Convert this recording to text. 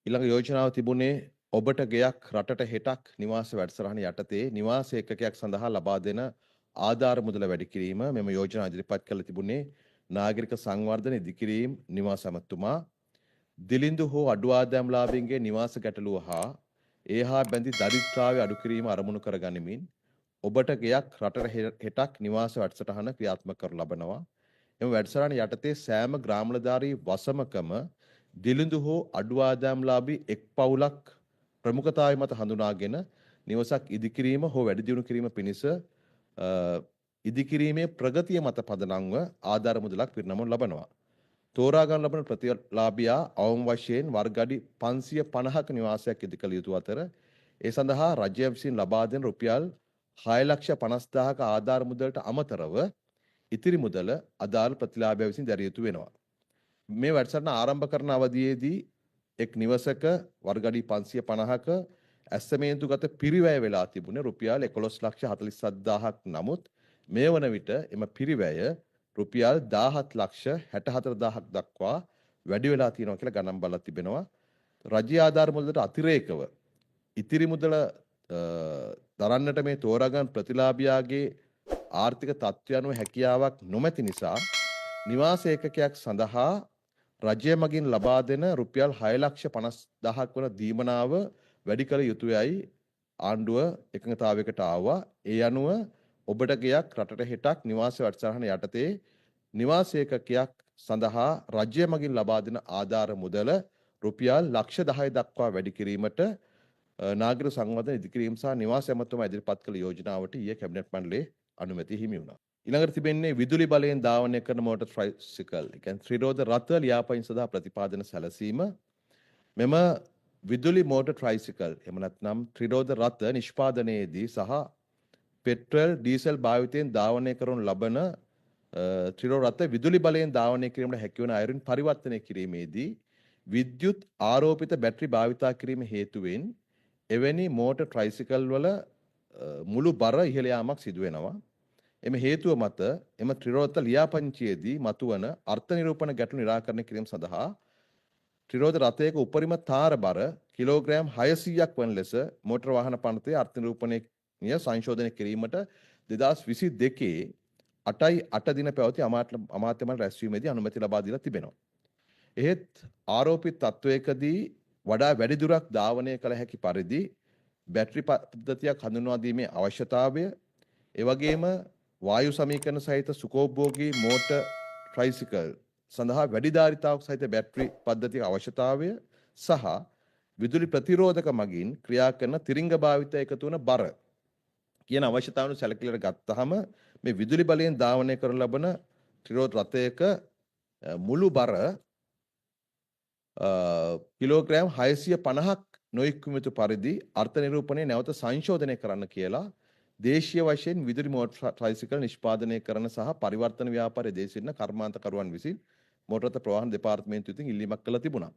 ඊළඟ යෝජනාව තිබුණේ ඔබට ගෙයක් රටට හෙටක් නිවාස වැඩසටහන යටතේ නිවාස ඒකකයක් සඳහා ලබා දෙන ආධාර මුදල වැඩි කිරීම. මෙම යෝජනා ඉදිරිපත් කළ තිබුණේ නාගරික සංවර්ධන ඉදිකිරීම් නිවාස ඇමතුමා. දිලිඳු හෝ අඩු ආදායම්ලාභීන්ගේ නිවාස ගැටලුව හා ඒ හා බැඳි දරිද්‍රතාවය අඩු කිරීම අරමුණු කර ගනිමින් ඔබට ගෙයක් රටට හෙටක් නිවාස වැඩසටහන ක්‍රියාත්මක කරනු ලබනවා. එම වැඩසටහන යටතේ සෑම ග්‍රාමලධාරී වසමකම දිලිඳු හෝ අඩු ආදායම්ලාභී එක් පවුලක් ප්‍රමුඛතාවය මත හඳුනාගෙන නිවසක් ඉදිකිරීම හෝ වැඩි දියුණු කිරීම පිණිස ඉදිකිරීමේ ප්‍රගතිය මත පදනම්ව ආධාර මුදලක් පිරිනමනු ලබනවා. තෝරා ගන්න ලබන ප්‍රතිලාභියා අවම වශයෙන් වර්ග අඩි 550ක නිවාසයක් ඉදිකළ යුතු අතර ඒ සඳහා රජය විසින් ලබා දෙන රුපියල් 6,50,000ක ආධාර මුදලට අමතරව ඉතිරි මුදල අදාළ ප්‍රතිලාභියා විසින් දැරිය යුතු වෙනවා. මේ වැඩසටහන ආරම්භ කරන අවධියේදී එක් නිවසක වර්ග අඩි 550ක ඇස්සමේන්තුගත පිරිවැය වෙලා තිබුණේ රුපියල් 11,47,000ක්. නමුත් මේ වන විට එම පිරිවැය රුපියල් 17,64,000ක් දක්වා වැඩි වෙලා තියෙනවා කියලා ගණන් බලලා තිබෙනවා. රජ්‍ය ආධාර මුදලට අතිරේකව ඉතිරි මුදල දරන්නට මේ තෝරාගත් ප්‍රතිලාභියාගේ ආර්ථික තත්ත්වය අනුව හැකියාවක් නොමැති නිසා නිවාස ඒකකයක් සඳහා රජය මගින් ලබා දෙන රුපියල් 6,50,000ක් වන දීමනාව වැඩි කළ යුතුයයි ආණ්ඩුව එකඟතාවයකට ආවා. ඒ අනුව ඔබට ගෙයක් රටට හෙටක් නිවාස වැඩසටහන යටතේ නිවාස ඒකකයක් සඳහා රජය මගින් ලබා දෙන ආධාර මුදල රුපියල් 10,10 දක්වා වැඩි කිරීමට නාගරික සංවර්ධන ඉදිකිරීම සහ නිවාස ඇමතුම ඉදිරිපත් කළ යෝජනාවට ඊයේ කැබිනට් මණ්ඩලයේ අනුමැතිය හිමි වුණා. ඊළඟට තිබෙන්නේ විදුලි බලයෙන් ධාවනය කරන මෝටර් ට්‍රයිසිකල්. ඒ කියන්නේ ත්‍රිරෝද රථ ලියාපදිංචි සඳහා ප්‍රතිපාදන සැලසීම. මෙම විදුලි මෝටර් ට්‍රයිසිකල් එහෙම නැත්නම් ත්‍රිරෝද රථ නිෂ්පාදනයේදී සහ පෙට්‍රල් ඩීසල් භාවිතයෙන් ධාවනය කරනු ලබන ත්‍රිරෝද රථ විදුලි බලයෙන් ධාවනය කිරීමට හැකිවන අයුරින් පරිවර්තනය කිරීමේදී විද්‍යුත් ආරෝපිත බැටරි භාවිතා කිරීම හේතුවෙන් එවැනි මෝටර් ට්‍රයිසිකල් වල මුළු බර ඉහළ යාමක් සිදු වෙනවා. එම හේතුව මත එම ත්‍රිරෝද ලියාපදිංචියේදී මතුවන අර්ථ නිරූපණ ගැටලු නිරාකරණය කිරීම සඳහා ත්‍රිරෝද රථයක උපරිම තාර බර කිලෝග්‍රෑම් 600ක් වන ලෙස මෝටර වාහන පනතේ අර්ථ නිරූපණය සංශෝධනය කිරීමට 2022 8 දින පැවති අමාත්‍ය මණ්ඩල රැස්වීමේදී අනුමැතිය ලබා දීලා තිබෙනවා. එහෙත් ආරෝපිත තත්වයකදී වඩා වැඩි දුරක් ධාවනය කළ හැකි පරිදි බැටරි පද්ධතියක් හඳුන්වා දීමේ අවශ්‍යතාවය, ඒ වගේම වායු සමීකරණ සහිත සුඛෝපභෝගී මෝටර් ට්‍රයිසිකල් සඳහා වැඩි ධාරිතාවක් සහිත බැටරි පද්ධතියක අවශ්‍යතාවය සහ විදුලි ප්‍රතිරෝධක මගින් ක්‍රියා කරන තිරිංග භාවිත එකතු වන බර කියන අවශ්‍යතාවන සැලකිලිට ගත්තාම මේ විදුලි බලයෙන් ධාවනය කරන ලබන ත්‍රිරෝද රථයක මුළු බර කිලෝග්‍රෑම් 650ක් නොඉක්මතු යුතු පරිදි අර්ථ නිරූපණය නැවත සංශෝධනය කරන්න කියලා දේශීය වශයෙන් විදුලි මෝටර් ට්‍රයිසිකල් නිෂ්පාදනය කරන සහ පරිවර්තන ව්‍යාපාරයේ දේශින්න කර්මාන්තකරුවන් විසින් මෝටර රථ ප්‍රවාහන දෙපාර්තමේන්තුව විසින් ඉල්ලීමක් කළා තිබුණා.